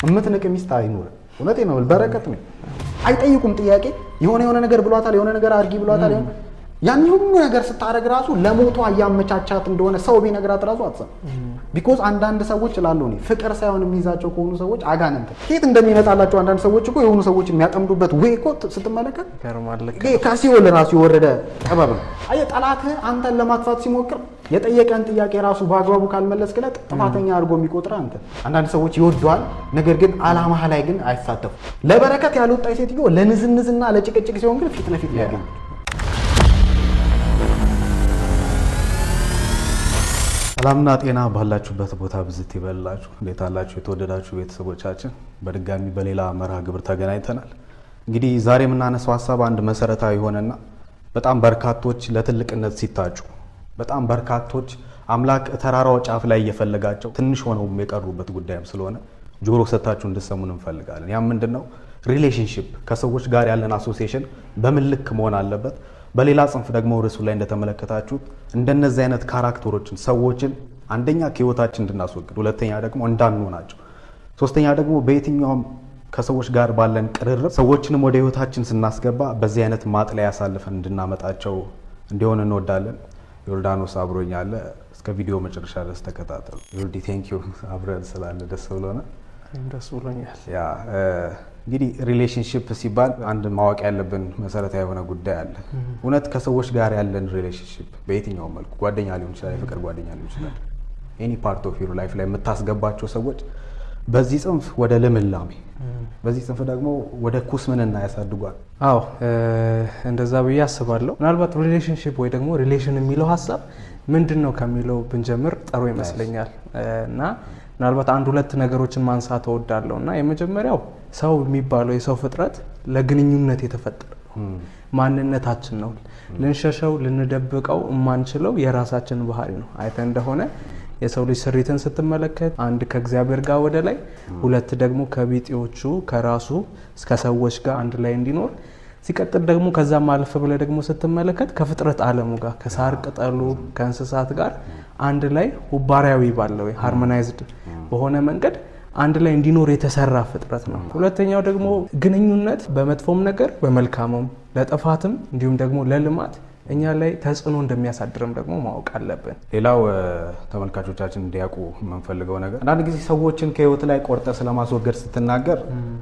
እምትነቅ ሚስት አይኖር እውነቴን ነው በረከት ነው አይጠይቁም ጥያቄ የሆነ ነገር ብሏታል የሆነ ነገር አርጊ ብሏታል ያን ሁሉ ነገር ስታረግ ራሱ ለሞቷ ያመቻቻት እንደሆነ ሰው ቢነግራት ራሱ አትሰማ ቢኮዝ አንዳንድ ሰዎች ላለው ነው ፍቅር ሳይሆን የሚይዛቸው ከሆኑ ሰዎች አጋነንተ ከየት እንደሚመጣላቸው አንዳንድ ሰዎች እኮ የሆኑ ሰዎች የሚያጠምዱበት ወይ እኮ ስትመለከት ከሲኦል ራሱ የወረደ ጥበብ ነው አየ ጠላት አንተን ለማጥፋት ሲሞክር የጠየቀን ጥያቄ ራሱ በአግባቡ ካልመለስክለት ጥፋተኛ አድርጎ የሚቆጥር አንተ አንዳንድ ሰዎች ይወደዋል ነገር ግን አላማህ ላይ ግን አይሳተፉ ለበረከት ያልወጣይ ሴትዮ ለንዝንዝና ለጭቅጭቅ ሲሆን ግን ፊት ለፊት ያገኝ ሰላምና ጤና ባላችሁበት ቦታ ብዝት ይበላችሁ እንዴት አላችሁ የተወደዳችሁ ቤተሰቦቻችን በድጋሚ በሌላ መርሃ ግብር ተገናኝተናል እንግዲህ ዛሬ የምናነሳው ሐሳብ አንድ መሰረታዊ ሆነና በጣም በርካቶች ለትልቅነት ሲታጩ በጣም በርካቶች አምላክ ተራራው ጫፍ ላይ እየፈለጋቸው ትንሽ ሆነው የቀሩበት ጉዳይም ስለሆነ ጆሮ ሰታችሁ እንድትሰሙን እንፈልጋለን ያ ምንድነው ሪሌሽንሺፕ ከሰዎች ጋር ያለን አሶሲዬሽን በምን ልክ መሆን አለበት በሌላ ጽንፍ ደግሞ ርዕሱ ላይ እንደተመለከታችሁት እንደነዚህ አይነት ካራክተሮችን ሰዎችን አንደኛ ከህይወታችን እንድናስወግድ ሁለተኛ ደግሞ እንዳንሆናቸው ሶስተኛ ደግሞ በየትኛውም ከሰዎች ጋር ባለን ቅርርብ ሰዎችንም ወደ ህይወታችን ስናስገባ በዚህ አይነት ማጥለያ ያሳልፈን እንድናመጣቸው እንዲሆን እንወዳለን ዮርዳኖስ አብሮኛል እስከ ቪዲዮ መጨረሻ ድረስ ተከታተሉ ዮርዲ ቴንክ ዩ አብረን ስላለ ደስ ብሎናል ያ እንግዲህ ሪሌሽንሺፕ ሲባል አንድ ማወቅ ያለብን መሰረታዊ የሆነ ጉዳይ አለ እውነት ከሰዎች ጋር ያለን ሪሌሽንሺፕ በየትኛው መልኩ ጓደኛ ሊሆን ይችላል ፍቅር ጓደኛ ሊሆን ይችላል ኤኒ ፓርት ኦፍ ዩር ላይፍ ላይ የምታስገባቸው ሰዎች በዚህ ጽንፍ ወደ ልምላሜ በዚህ ጽንፍ ደግሞ ወደ ኩስምንና ያሳድጓል አዎ እንደዛ ብዬ አስባለሁ ምናልባት ሪሌሽንሺፕ ወይ ደግሞ ሪሌሽን የሚለው ሐሳብ ምንድነው ከሚለው ብንጀምር ጥሩ ይመስለኛል እና ምናልባት አንድ ሁለት ነገሮችን ማንሳት እወዳለሁና የመጀመሪያው ሰው የሚባለው የሰው ፍጥረት ለግንኙነት የተፈጠረ ማንነታችን ነው ልንሸሸው ልንደብቀው የማንችለው የራሳችን ባህሪ ነው አይተ እንደሆነ የሰው ልጅ ስሪትን ስትመለከት አንድ ከእግዚአብሔር ጋር ወደ ላይ ሁለት ደግሞ ከቢጤዎቹ ከራሱ እስከ ሰዎች ጋር አንድ ላይ እንዲኖር ሲቀጥል ደግሞ ከዛ ማለፍ ብለ ደግሞ ስትመለከት ከፍጥረት ዓለሙ ጋር ከሳር ቅጠሉ ከእንስሳት ጋር አንድ ላይ ሁባሪያዊ ባለው ሃርሞናይዝድ በሆነ መንገድ አንድ ላይ እንዲኖር የተሰራ ፍጥረት ነው ሁለተኛው ደግሞ ግንኙነት በመጥፎም ነገር በመልካምም ለጥፋትም እንዲሁም ደግሞ ለልማት እኛ ላይ ተጽዕኖ እንደሚያሳድርም ደግሞ ማወቅ አለብን ሌላው ተመልካቾቻችን እንዲያውቁ የምንፈልገው ነገር አንዳንድ ጊዜ ሰዎችን ከህይወት ላይ ቆርጠ ስለማስወገድ ስትናገር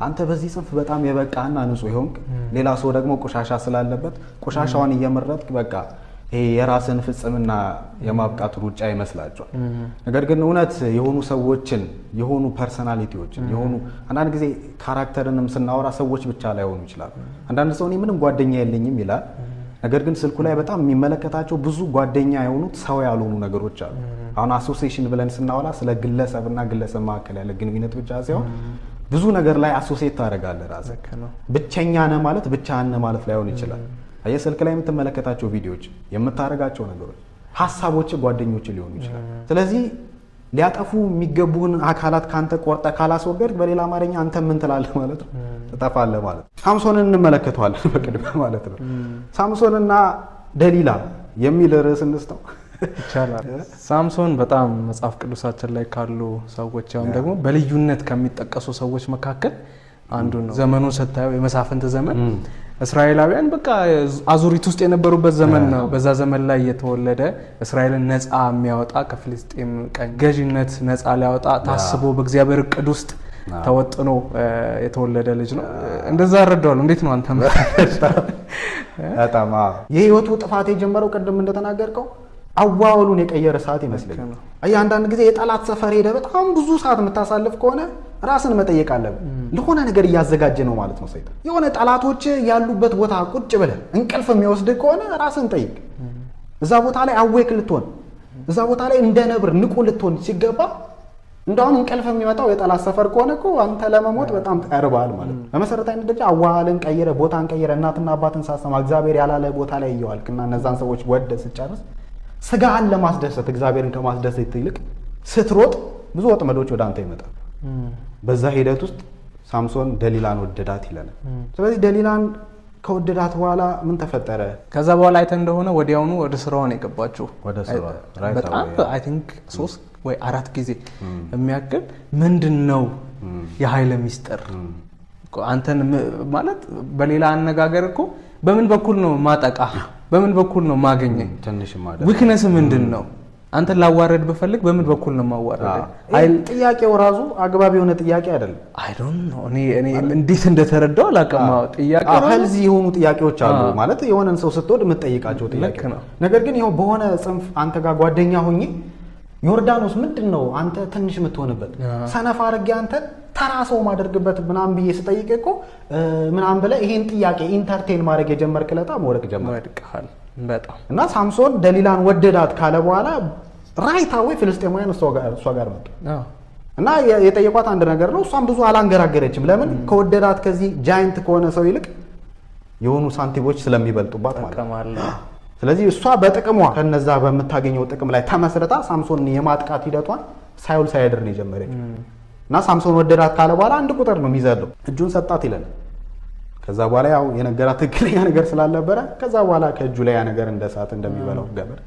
አንተ በዚህ ጽንፍ በጣም የበቃና ንጹህ ይሆንክ ሌላ ሰው ደግሞ ቆሻሻ ስላለበት ቆሻሻውን እየመረጥክ በቃ ይሄ የራስን ፍጽምና የማብቃት ሩጫ ይመስላችኋል ነገር ግን እውነት የሆኑ ሰዎችን የሆኑ ፐርሰናሊቲዎችን የሆኑ አንዳንድ ጊዜ ካራክተርንም ስናወራ ሰዎች ብቻ ላይ ሆኑ ይችላል አንዳንድ ሰው ምንም ጓደኛ የለኝም ይላል ነገር ግን ስልኩ ላይ በጣም የሚመለከታቸው ብዙ ጓደኛ የሆኑት ሰው ያልሆኑ ነገሮች አሉ አሁን አሶሲዬሽን ብለን ስናወራ ስለ ግለሰብና ግለሰብ መካከል ያለ ግንኙነት ብቻ ሳይሆን ብዙ ነገር ላይ አሶሲዬት ታደርጋለህ ራስህ ብቸኛ ነህ ማለት ብቻህን ነህ ማለት ላይሆን ይችላል አየስልክ ላይ የምትመለከታቸው ቪዲዮዎች የምታረጋቸው ነገሮች ሐሳቦች ጓደኞች ሊሆኑ ይችላል ስለዚህ ሊያጠፉ የሚገቡን አካላት ካንተ ቆርጠ ካላስወገድ በሌላ አማርኛ አንተ ምን ትላለህ ማለት ነው ተጣፋለህ ማለት ሳምሶንን እንመለከተዋለን በቅድመ ማለት ነው ሳምሶንና ደሊላ የሚል ርዕስ እንስተው ይቻላል ሳምሶን በጣም መጽሐፍ ቅዱሳችን ላይ ካሉ ሰዎች ያው ደግሞ በልዩነት ከሚጠቀሱ ሰዎች መካከል አንዱ ነው ዘመኑን ስታየው የመሳፍንት ዘመን እስራኤላውያን በቃ አዙሪት ውስጥ የነበሩበት ዘመን ነው በዛ ዘመን ላይ የተወለደ እስራኤልን ነፃ የሚያወጣ ከፍልስጤም ቀኝ ገዢነት ነፃ ሊያወጣ ታስቦ በእግዚአብሔር ዕቅድ ውስጥ ተወጥኖ የተወለደ ልጅ ነው እንደዛ አረዳዋለሁ እንዴት ነው አንተ በጣም የህይወቱ ጥፋት የጀመረው ቀደም እንደተናገርከው አዋውሉን የቀየረ ሰዓት ይመስለኛል አንዳንድ ጊዜ የጠላት ሰፈር ሄደ በጣም ብዙ ሰዓት የምታሳልፍ ከሆነ ራስን መጠየቅ አለብህ ለሆነ ነገር እያዘጋጀ ነው ማለት ነው ሰይጣን የሆነ ጠላቶች ያሉበት ቦታ ቁጭ ብለህ እንቅልፍ የሚወስድ ከሆነ ራስን ጠይቅ እዛ ቦታ ላይ አዌክ ልትሆን እዛ ቦታ ላይ እንደ ነብር ንቁ ልትሆን ሲገባ እንደውም እንቅልፍ የሚመጣው የጠላት ሰፈር ከሆነ እኮ አንተ ለመሞት በጣም ተቀርበሃል ማለት ነው በመሰረታዊነት ደረጃ አዋሃልን ቀይረ ቦታን ቀይረ እናትና አባትን ሳሰማ እግዚአብሔር ያላለ ቦታ ላይ እየዋልክና እነዛን ሰዎች ወደ ስጨርስ ስጋህን ለማስደሰት እግዚአብሔርን ከማስደሰት ይልቅ ስትሮጥ ብዙ ወጥመዶች ወደ አንተ ይመጣሉ በዛ ሂደት ውስጥ ሳምሶን ደሊላን ወደዳት ይላል ስለዚህ ደሊላን ከወደዳት በኋላ ምን ተፈጠረ ከዛ በኋላ አይተ እንደሆነ ወዲያውኑ ወደ ስራው ነው የገባችው ወደ ስራው በጣም አይ ቲንክ 3 ወይ 4 ጊዜ የሚያክል ምንድነው የኃይል ሚስጥር አንተን ማለት በሌላ አነጋገር እኮ በምን በኩል ነው ማጠቃ በምን በኩል ነው ማገኘ ትንሽ ማለት ዊክነስ ምንድነው አንተ ላዋረድ በፈልግ በምን በኩል ነው ማዋረድ ጥያቄው ራሱ አግባብ የሆነ ጥያቄ አይደለም አይ ዶንት ኖ እኔ እንዴት እንደተረዳው አላቀማው ጥያቄ ፈልዚ የሆኑ ጥያቄዎች አሉ ማለት የሆነን ሰው ስትወድ የምትጠይቃቸው ጥያቄ ነገር ግን ይሄው በሆነ ጽንፍ አንተ ጋር ጓደኛ ሆኜ ዮርዳኖስ ምንድነው አንተ ትንሽ የምትሆንበት ሰነፍ አድርጌ አንተ ተራ ሰው ማድረግበት ምናምን ብዬ ስጠይቅ እኮ ምናምን ብለ ይሄን ጥያቄ ኢንተርቴን ማድረግ የጀመርክለታ መወረቅ ጀመርካል በጣም እና ሳምሶን ደሊላን ወደዳት ካለ በኋላ ራይት አዌይ ፍልስጤማውያን እሷ ጋር መጡ እና የጠየቋት አንድ ነገር ነው እሷም ብዙ አላንገራገረችም ለምን ከወደዳት ከዚህ ጃይንት ከሆነ ሰው ይልቅ የሆኑ ሳንቲሞች ስለሚበልጡባት ማለት ነው ስለዚህ እሷ በጥቅሟ ከነዛ በመታገኘው ጥቅም ላይ ተመስርታ ሳምሶንን የማጥቃት ሂደቷን ሳይውል ሳይድር ነው የጀመረችው እና ሳምሶን ወደዳት ካለ በኋላ አንድ ቁጥር ነው የሚዘለው እጁን ሰጣት ይላል ከዛ በኋላ ያው የነገራት ትክክለኛ ነገር ስላልነበረ ከዛ በኋላ ከእጁ ላይ ያ ነገር እንደሳት እንደሚበላው ገበር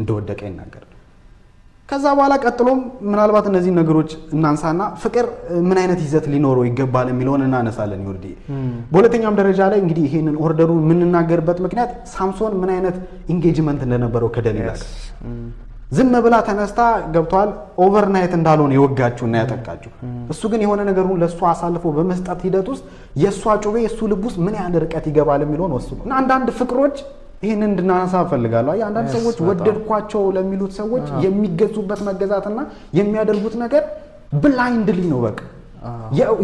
እንደወደቀ ይናገራል ከዛ በኋላ ቀጥሎም ምናልባት እነዚህ ነገሮች እናንሳና ፍቅር ምን አይነት ይዘት ሊኖረው ይገባል የሚለውን እናነሳለን ይወርዲ በሁለተኛም ደረጃ ላይ እንግዲህ ይሄንን ኦርደሩ ምንናገርበት ምክንያት ሳምሶን ምን አይነት ኢንጌጅመንት እንደነበረው ከደሊላ ዝም ብላ ተነስታ ገብቷል ኦቨርናይት እንዳልሆነ የወጋችው እና ያጠቃችው እሱ ግን የሆነ ነገሩን ለሷ አሳልፎ በመስጠት ሂደት ውስጥ የሷ ጩቤ እሱ ልብ ውስጥ ምን ያህል ርቀት ይገባል የሚለውን ወስኑ እና አንዳንድ ፍቅሮች ይሄንን እንድናነሳ ፈልጋለሁ አይ አንዳንድ ሰዎች ወደድኳቸው ለሚሉት ሰዎች የሚገዙበት መገዛትና የሚያደርጉት ነገር ብላይንድሊ ነው በቃ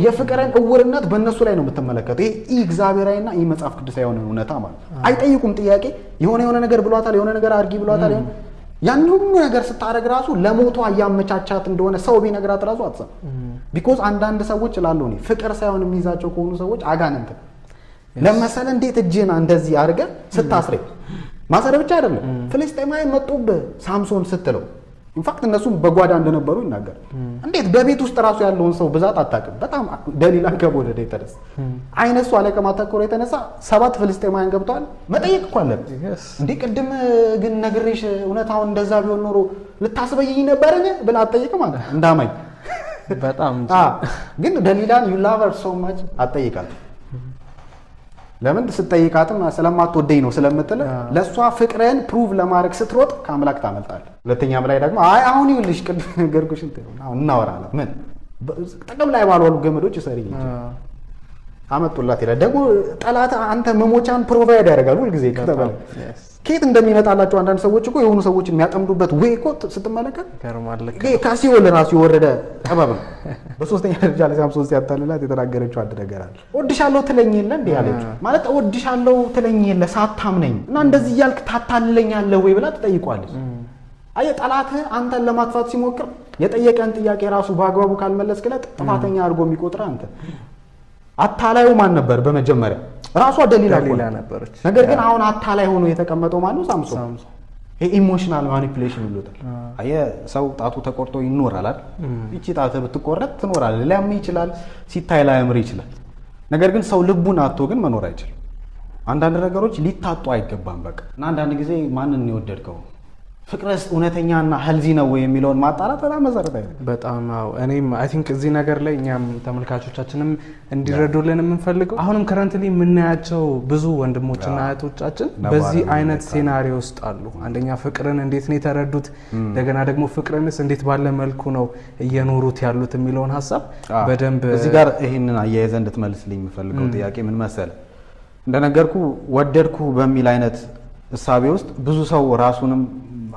የፍቅርን እውርነት በእነሱ ላይ ነው የምትመለከተው ይሄ እግዚአብሔራዊና ይሄ መጽሐፍ ቅዱሳዊ የሆነ እውነታ ማለት አይጠይቁም ጥያቄ የሆነ ነገር ብሏታል የሆነ ነገር አርጊ ብሏታል ያን ሁሉ ነገር ስታረግ ራሱ ለሞቷ ያመቻቻት እንደሆነ ሰው ቢነግራት ራሱ አትሰማ ቢኮዝ አንዳንድ ሰዎች ይላሉ ነው ፍቅር ሳይሆን የሚይዛቸው ከሆኑ ሰዎች አጋንንት ለምሳሌ እንዴት እጄና እንደዚህ አድርገ ስታስረኝ ማሰረ ብቻ አይደለም ፍልስጤማውያን መጡብህ ሳምሶን ስትለው ኢንፋክት እነሱም በጓዳ እንደነበሩ ይናገር እንዴት በቤት ውስጥ ራሱ ያለውን ሰው ብዛት አጣቀም በጣም ደሊላን ከቦደደ የተነሳ አይነሱ አለ ከማተኮር የተነሳ 7 ፍልስጤማውያን ገብተዋል መጠየቅ እኮ አለ እንዴ ቅድም ግን ነግሬሽ እውነታውን እንደዛ ቢሆን ኖሮ ልታስበይኝ ነበርኝ ብላ አጠይቅ ማለት እንዳማኝ በጣም ግን ደሊላን you love her so much አጠይቃል ለምን ስትጠይቃትም ስለማትወደኝ ነው ስለምትል ለሷ ፍቅርን ፕሩቭ ለማድረግ ስትሮጥ ከአምላክ ታመልጣለህ ሁለተኛም ላይ ደግሞ አይ አሁን ይልሽ ቅድም ነገርኩሽ እንት ነው አሁን እናወራለን ምን ጥቅም ላይ ባልዋሉ ገመዶች ይሰሪ አመጡላት ይላል ደግሞ ጠላት አንተ መሞቻን ፕሮቫይድ ያደርጋል ሁሉ ጊዜ ከተባለ ከየት እንደሚመጣላቸው አንዳንድ ሰዎች እኮ የሆኑ ሰዎች የሚያጠምዱበት ወይ እኮ ስትመለከት ከርማለክ ከሲኦል ራሱ የወረደ ጥበብ ነው በሶስተኛ ደረጃ ላይ ሳምሶን ሲያታልላት የተናገረችው አንድ ነገር አለ ወድሻለሁ ትለኝ የለ እንዴ አለች ማለት ወድሻለሁ ትለኝ የለ ሳታምነኝ እና እንደዚህ ያልክ ታታልለኛለህ ወይ ብላ ትጠይቋለች አየ ጠላት አንተን ለማጥፋት ሲሞክር የጠየቀን ጥያቄ ራሱ በአግባቡ ካልመለስክለት ጥፋተኛ አድርጎ የሚቆጥር አንተ አታላዩ ማን ነበር በመጀመሪያ ራሷ ደሊላ ነበረች ነገር ግን አሁን አታላይ ሆኖ የተቀመጠው ማን ነው ሳምሶን ኢሞሽናል ማኒፑሌሽን ይሉታል አየ ሰው ጣቱ ተቆርጦ ይኖራል አይደል እቺ ጣቱ ብትቆረጥ ትኖራለህ ሊያም ይችላል ሲታይ ላይምር ይችላል ነገር ግን ሰው ልቡን አጥቶ ግን መኖር አይችልም አንዳንድ ነገሮች ሊታጡ አይገባም በቃ እና አንዳንድ ጊዜ ማንን ይወደድከው ፍቅርስ እውነተኛና ሄልዚ ነው የሚለውን ማጣራት በጣም መሰረታዊ ነው በጣም እኔም አይ ቲንክ እዚህ ነገር ላይ እኛም ተመልካቾቻችንም እንዲረዱልን የምንፈልገው አሁንም ከረንትሊ የምናያቸው ብዙ ወንድሞችና እህቶቻችን በዚህ አይነት ሴናሪዮ ውስጥ አሉ አንደኛ ፍቅርን እንዴት ነው የተረዱት እንደገና ደግሞ ፍቅርንስ እንዴት ባለ መልኩ ነው እየኖሩት ያሉት የሚለውን ሐሳብ በደንብ እዚህ ጋር ይሄንን አያይዘ እንድትመልስልኝ የምፈልገው ጥያቄ ምን መሰለ እንደነገርኩ ወደድኩ በሚል አይነት እሳቤ ውስጥ ብዙ ሰው ራሱንም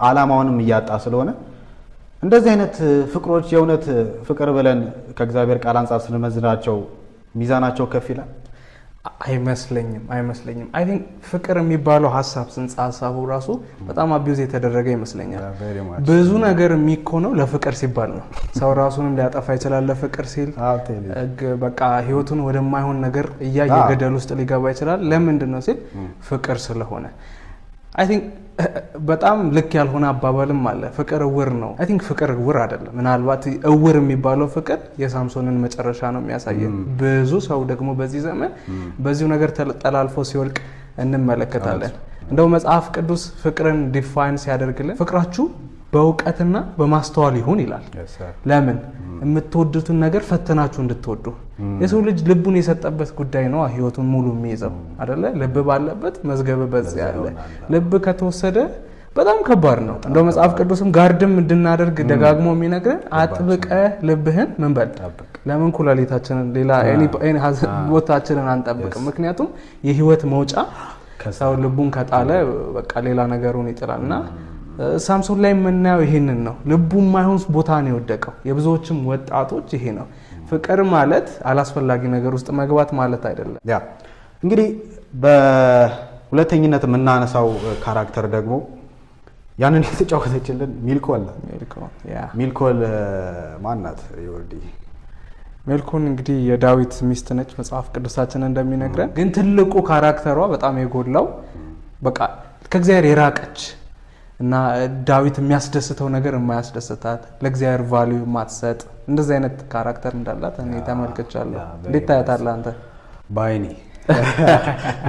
አላማውንም ያጣ ስለሆነ እንደዚህ አይነት ፍቅሮች የእውነት ፍቅር ብለን ከእግዚአብሔር ቃል አንፃር ስለመዝናቸው ሚዛናቸው ከፍ ይላል አይመስለኝም አይ ቲንክ ፍቅር የሚባለው ሐሳብ ጽንሰ ሐሳቡ ራሱ በጣም አቢዩዝ የተደረገ ይመስለኛል ብዙ ነገር የሚኮነው ለፍቅር ሲባል ነው ሰው ራሱንም ሊያጠፋ ይችላል ለፍቅር ሲል በቃ ህይወቱን ወደማይሆን ነገር እያየ ገደል ውስጥ ሊገባ ይችላል ለምንድነው ሲል ፍቅር ስለሆነ አይ ቲንክ በጣም ልክ ያልሆነ አባባልም አለ ፍቅር እውር ነው አይ ቲንክ ፍቅር እውር አይደለም ምናልባት እውር የሚባለው ፍቅር የሳምሶንን መጨረሻ ነው የሚያሳየን ብዙ ሰው ደግሞ በዚህ ዘመን በዚሁ ነገር ተላልፎ ሲወልቅ እንመለከታለን እንደው መጽሐፍ ቅዱስ ፍቅርን ዲፋይን ሲያደርግልን ፍቅራችሁ በእውቀትና በማስተዋል ይሁን ይላል። ለምን የምትወዱትን ነገር ፈተናችሁ እንድትወዱ። የሰው ልጅ ልቡን የሰጠበት ጉዳይ ነው ህይወቱን ሙሉ የሚይዘው አይደለ? ልብ ባለበት መዝገብ በዚያ ያለ። ልብ ከተወሰደ በጣም ከባድ ነው። እንደው መጽሐፍ ቅዱስም ጋርድም እንድናደርግ ደጋግሞ የሚነግረን አጥብቀ ልብህን ምን በል ለምን ኩላሊታችንን ሌላ ቦታችንን አንጠብቅም? ምክንያቱም የህይወት መውጫ ሰው ልቡን ከጣለ በቃ ሌላ ነገሩን ይጥላልና ሳምሶን ላይ የምናየው ይሄንን ነው። ልቡ የማይሆን ቦታ ነው የወደቀው። የብዙዎችም ወጣቶች ይሄ ነው። ፍቅር ማለት አላስፈላጊ ነገር ውስጥ መግባት ማለት አይደለም። ያ እንግዲህ በሁለተኝነት የምናነሳው ካራክተር ደግሞ ያንን የተጫወተችልን ሚልኮል ማናት? ይወርዲ ሜልኮል እንግዲህ የዳዊት ሚስት ነች መጽሐፍ ቅዱሳችን እንደሚነግረን። ግን ትልቁ ካራክተሯ በጣም የጎላው በቃ ከእግዚአብሔር የራቀች እና ዳዊት የሚያስደስተው ነገር የማያስደስታት ለእግዚአብሔር ቫልዩ ማትሰጥ እንደዚህ አይነት ካራክተር እንዳላት እኔ ተመልክቻለሁ። እንዴት ታያታለህ አንተ? ባይኔ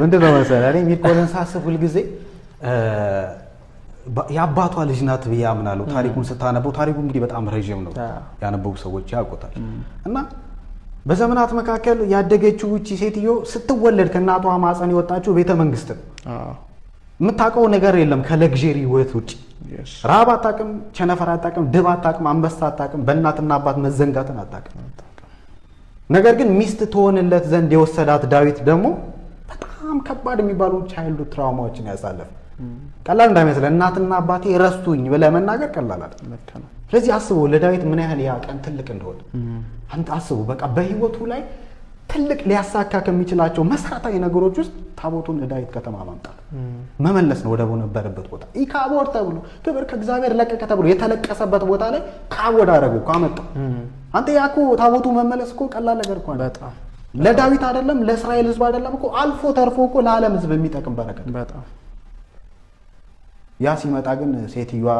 ምንድነው መሰለህ እኔ ሚልኮልን ሳስብ ሁልጊዜ የአባቷ ልጅ ናት ብዬ አምናለሁ። ታሪኩን ስታነበው ታሪኩ እንግዲህ በጣም ረጅም ነው፣ ያነበቡ ሰዎች ያውቁታል። እና በዘመናት መካከል ያደገችው እቺ ሴትዮ ስትወለድ ከእናቷ ማፀን የወጣችው ቤተ መንግስት ነው። የምታውቀው ነገር የለም ከለግዠሪ ህይወት ውጪ። ረሃብ አታውቅም፣ ቸነፈር አታውቅም፣ ድብ አታውቅም፣ አንበሳ አታውቅም፣ በእናትና አባት መዘንጋትን አታውቅም። ነገር ግን ሚስት ትሆንለት ዘንድ የወሰዳት ዳዊት ደግሞ በጣም ከባድ የሚባሉ ቻይልድ ትራውማዎችን ያሳለፈ። ቀላል እንዳይመስል እናትና አባቴ ረስቱኝ ብለህ መናገር ቀላል አይደለም። ስለዚህ አስቡ ለዳዊት ምን ያህል ያ ቀን ትልቅ እንደሆነ አንተ አስቡ። በቃ በህይወቱ ላይ ትልቅ ሊያሳካ ከሚችላቸው መሰረታዊ ነገሮች ውስጥ ታቦቱን ዳዊት ከተማ ማምጣት መመለስ ነው ወደ ነበረበት ቦታ። ኢካቦር ተብሎ ክብር ከእግዚአብሔር ለቀቀ ተብሎ የተለቀሰበት ቦታ ላይ ካቦድ አደረገው ካመጣው። አንተ ያኮ ታቦቱ መመለስ እኮ ቀላል ነገር እኮ በጣም ለዳዊት አይደለም ለእስራኤል ህዝብ አይደለም እኮ አልፎ ተርፎ እኮ ለዓለም ህዝብ የሚጠቅም በረከት በጣም። ያ ሲመጣ ግን ሴትዮዋ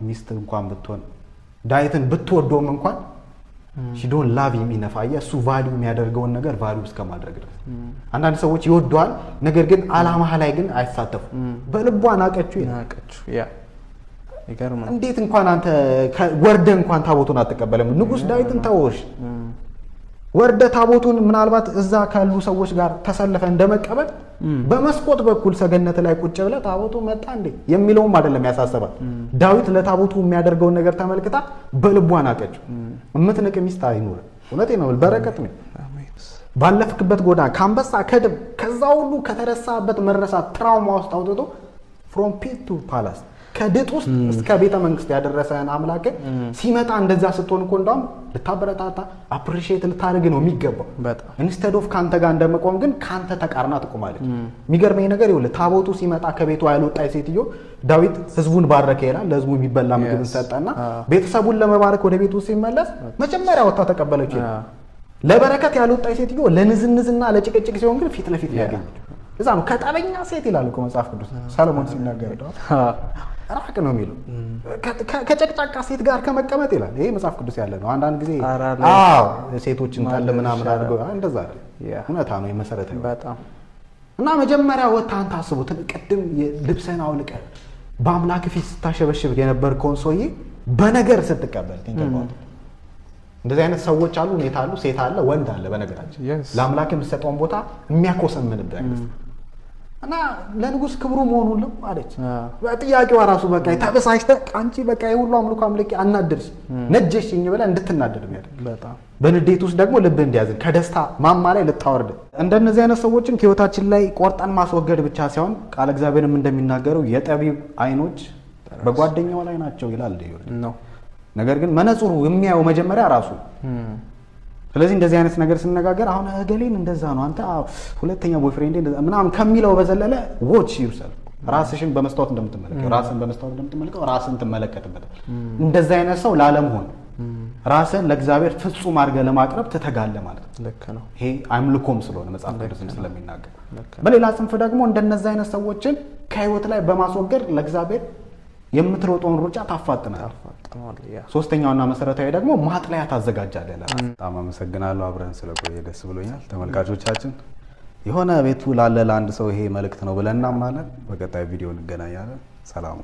ሚስት እንኳን ብትሆን ዳዊትን ብትወደውም እንኳን ሺዶን ላቭ የሚነፋየ እሱ ቫልዩ የሚያደርገውን ነገር ቫልዩ እስከማድረግ ድረስ አንዳንድ ሰዎች ይወደዋል፣ ነገር ግን አላማህ ላይ ግን አይሳተፉም። በልቧ ናቀችው። ያ ይገርማል። እንዴት እንኳን አንተ ወርደ እንኳን ታቦቱን አትቀበለም? ንጉስ ዳዊትን ተወሽ ወርደ ታቦቱን ምናልባት እዛ ካሉ ሰዎች ጋር ተሰልፈ እንደመቀበል በመስኮት በኩል ሰገነት ላይ ቁጭ ብለ ታቦቱ መጣ እንዴ የሚለውም አይደለም ያሳሰባል። ዳዊት ለታቦቱ የሚያደርገውን ነገር ተመልክታ በልቧ ናቀችው። እምትንቅ ሚስት አይኑር። እውነቴን ነው፣ በረከት ነው። ባለፍክበት ጎዳና ከአንበሳ ከድብ ከዛ ሁሉ ከተረሳበት መረሳት ትራውማ ውስጥ አውጥቶ ፍሮም ፒት ቱ ፓላስ ከድጥ ውስጥ እስከ ቤተ መንግስት ያደረሰን አምላክ ሲመጣ እንደዛ ስትሆን እኮ እንዳውም ልታበረታታ አፕሪሺየት ልታደርግ ነው የሚገባው። ኢንስቴድ ኦፍ ካንተ ጋር እንደመቆም ግን ካንተ ተቃርና ትቆማለች። የሚገርመኝ ነገር ይኸውልህ ታቦቱ ሲመጣ ከቤቱ ያልወጣች ሴትዮ ዳዊት ህዝቡን ባረከ ይላል። ለህዝቡ የሚበላ ምግብን ሰጠና ቤተሰቡን ለመባረክ ወደ ቤቱ ሲመለስ መጀመሪያ ወጣ ተቀበለች። ለበረከት ያልወጣች ሴትዮ ለንዝንዝና ለጭቅጭቅ ሲሆን ግን ፊት ለፊት ያገኘች። እዛ ነው ከጠበኛ ሴት ይላል እኮ መጽሐፍ ቅዱስ ሰለሞን ሲናገር ራቅ ነው የሚለው ከጨቅጫቃ ሴት ጋር ከመቀመጥ ይላል። ይሄ መጽሐፍ ቅዱስ ያለ ነው። አንዳንድ ጊዜ ሴቶችን ጠል ምናምን አድርገው እንደዛ አይደል? እውነታ ነው የመሰረታዊ በጣም። እና መጀመሪያ ወጣ አንተ አስቡት ቅድም ልብስህን አውልቀህ በአምላክ ፊት ስታሸበሽብ የነበርከውን ሰውዬ በነገር ስትቀበል ተንከባው። እንደዚህ አይነት ሰዎች አሉ፣ ሁኔታ አሉ፣ ሴት አለ፣ ወንድ አለ። በነገራችን ለአምላክ የምትሰጠውን ቦታ የሚያኮሰምንብህ አይነት እና ለንጉስ ክብሩ መሆኑን ነው አለች። በጥያቄዋ ራሱ በቃ ተበሳጭተህ አንቺ በቃ የሁሉ አምልኮ አምልኪ አናድርሽ ነጀሽኝ ብለህ እንድትናደድ ነው ያደረገው። በጣም በንዴት ውስጥ ደግሞ ልብ እንዲያዝን ከደስታ ማማ ላይ ልታወርድ። እንደነዚህ አይነት ሰዎችን ከህይወታችን ላይ ቆርጠን ማስወገድ ብቻ ሳይሆን ቃል እግዚአብሔርም እንደሚናገረው የጠቢብ አይኖች በጓደኛው ላይ ናቸው ይላል ነው። ነገር ግን መነጽሩ የሚያየው መጀመሪያ ራሱ። ስለዚህ እንደዚህ አይነት ነገር ስንነጋገር አሁን እገሌን እንደዛ ነው አንተ ሁለተኛ ቦይፍሬንድ እንደዛ ምናምን ከሚለው በዘለለ ዎች ዩርሰልፍ ራስሽን በመስታወት እንደምትመለከው ራስን በመስታወት እንደምትመለከው ራስን ትመለከትበት። እንደዛ አይነት ሰው ላለመሆን ራስን ለእግዚአብሔር ፍጹም አድርገህ ለማቅረብ ትተጋለህ ማለት ነው። ልክ ነው። ይሄ አምልኮም ስለሆነ መጽሐፍ ቅዱስም ስለሚናገር፣ በሌላ ጽንፍ ደግሞ እንደነዛ አይነት ሰዎችን ከህይወት ላይ በማስወገድ ለእግዚአብሔር የምትሮጠውን ሩጫ ታፋጥናለህ። ሶስተኛውና መሰረታዊ ደግሞ ማጥለያ ታዘጋጃለህ። በጣም አመሰግናለሁ። አብረን ስለቆየ ደስ ብሎኛል። ተመልካቾቻችን የሆነ ቤቱ ላለ ለአንድ ሰው ይሄ መልእክት ነው ብለን እናምናለን። በቀጣይ ቪዲዮ እንገናኛለን። ሰላም።